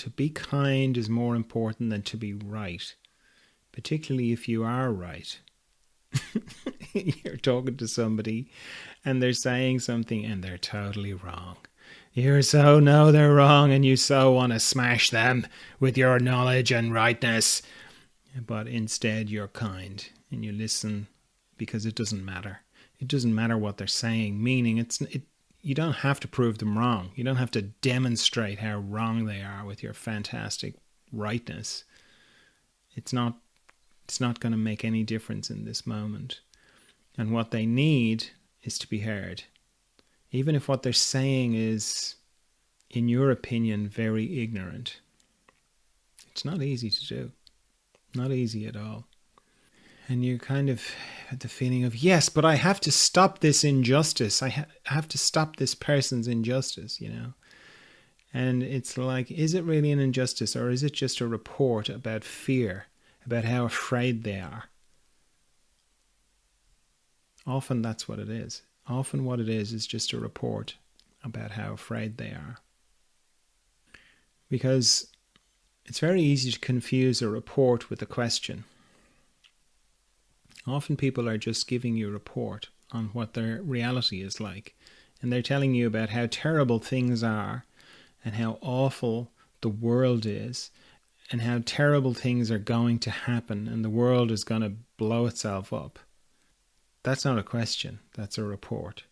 To be kind is more important than to be right, particularly if you are right. You're talking to somebody and they're saying something and they're totally wrong. You're so no, they're wrong, and you so want to smash them with your knowledge and rightness. But instead, you're kind and you listen because it doesn't matter. It doesn't matter what they're saying, meaning you don't have to prove them wrong. You don't have to demonstrate how wrong they are with your fantastic rightness. It's not going to make any difference in this moment. And what they need is to be heard. Even if what they're saying is, in your opinion, very ignorant. It's not easy to do. Not easy at all. And you kind of have the feeling of, yes, but I have to stop this injustice. I have to stop this person's injustice, And it's like, is it really an injustice, or is it just a report about fear, about how afraid they are? Often that's what it is. Often what it is just a report about how afraid they are. Because it's very easy to confuse a report with a question. Often people are just giving you a report on what their reality is like. And they're telling you about how terrible things are and how awful the world is and how terrible things are going to happen and the world is going to blow itself up. That's not a question, that's a report.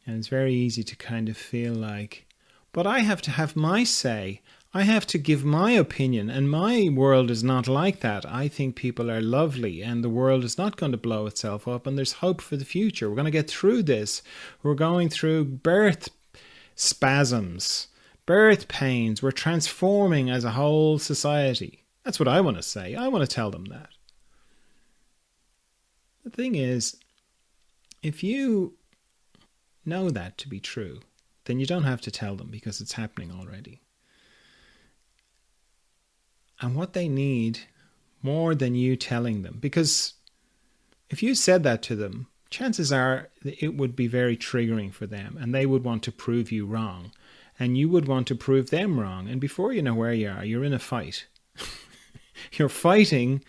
And it's very easy to kind of feel like, but I have to have my say. I have to give my opinion, and my world is not like that. I think people are lovely and the world is not going to blow itself up and there's hope for the future. We're going to get through this. We're going through birth spasms, birth pains. We're transforming as a whole society. That's what I want to say. I want to tell them that. The thing is, if you know that to be true, then you don't have to tell them because it's happening already. And what they need more than you telling them, because if you said that to them, chances are it would be very triggering for them and they would want to prove you wrong and you would want to prove them wrong. And before you know where you are, you're in a fight. You're fighting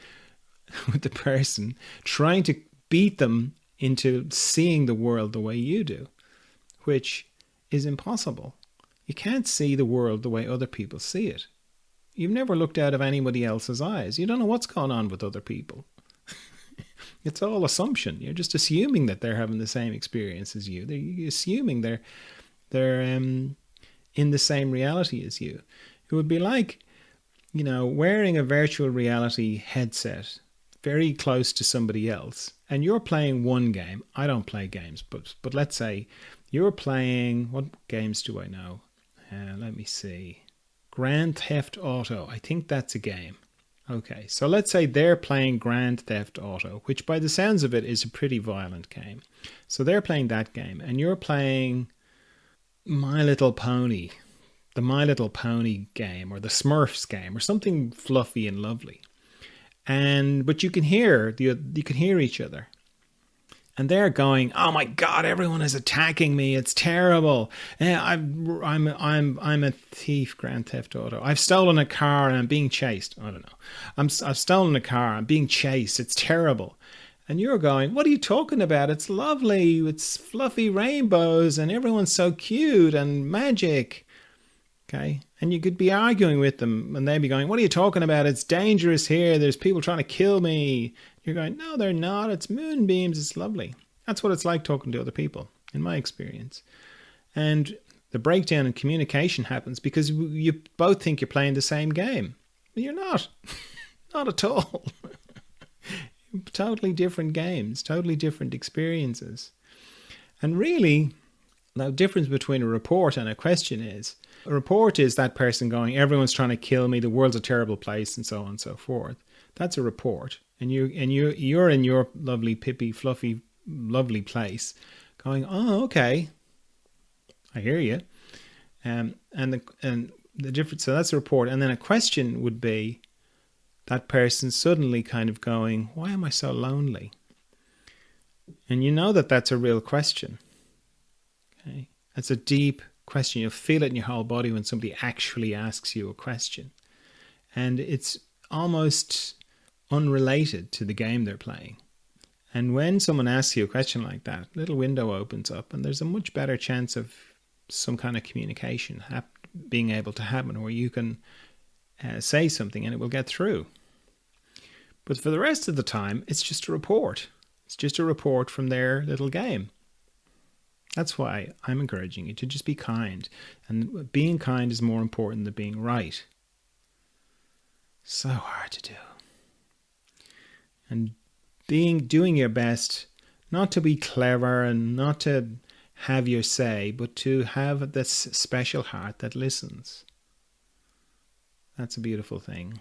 with the person, trying to beat them into seeing the world the way you do, which is impossible. You can't see the world the way other people see it. You've never looked out of anybody else's eyes. You don't know what's going on with other people. It's all assumption. You're just assuming that they're having the same experience as you. You're assuming they're in the same reality as you. It would be like, wearing a virtual reality headset very close to somebody else, and you're playing one game. I don't play games, but let's say you're playing, what games do I know? Let me see. Grand Theft Auto. I think that's a game. Okay, so let's say they're playing Grand Theft Auto, which by the sounds of it is a pretty violent game. So they're playing that game, and you're playing My Little Pony, the My Little Pony game, or the Smurfs game, or something fluffy and lovely. But you can hear each other. And they're going, "Oh my God! Everyone is attacking me. It's terrible. I'm a thief, Grand Theft Auto. I've stolen a car and I'm being chased. I don't know. I've stolen a car. I'm being chased. It's terrible." And you're going, "What are you talking about? It's lovely. It's fluffy rainbows and everyone's so cute and magic." Okay, and you could be arguing with them, and they'd be going, "What are you talking about? It's dangerous here. There's people trying to kill me." You're going, "No, they're not. It's moonbeams. It's lovely." That's what it's like talking to other people, in my experience. And the breakdown in communication happens because you both think you're playing the same game. But you're not. Not at all. Totally different games, totally different experiences. And really, the difference between a report and a question is, a report is that person going, "Everyone's trying to kill me, the world's a terrible place," and so on and so forth. That's a report. And you're in your lovely, pippy, fluffy, lovely place going, "Oh, okay, I hear you." And the difference, so that's a report. And then a question would be that person suddenly kind of going, "Why am I so lonely?" And you know that that's a real question. Okay, that's a deep question. You'll feel it in your whole body when somebody actually asks you a question. And it's almost unrelated to the game they're playing. And when someone asks you a question like that, a little window opens up and there's a much better chance of some kind of communication being able to happen, where you can say something and it will get through. But for the rest of the time, it's just a report. It's just a report from their little game. That's why I'm encouraging you to just be kind. And being kind is more important than being right. So hard to do. And doing your best, not to be clever and not to have your say, but to have this special heart that listens. That's a beautiful thing.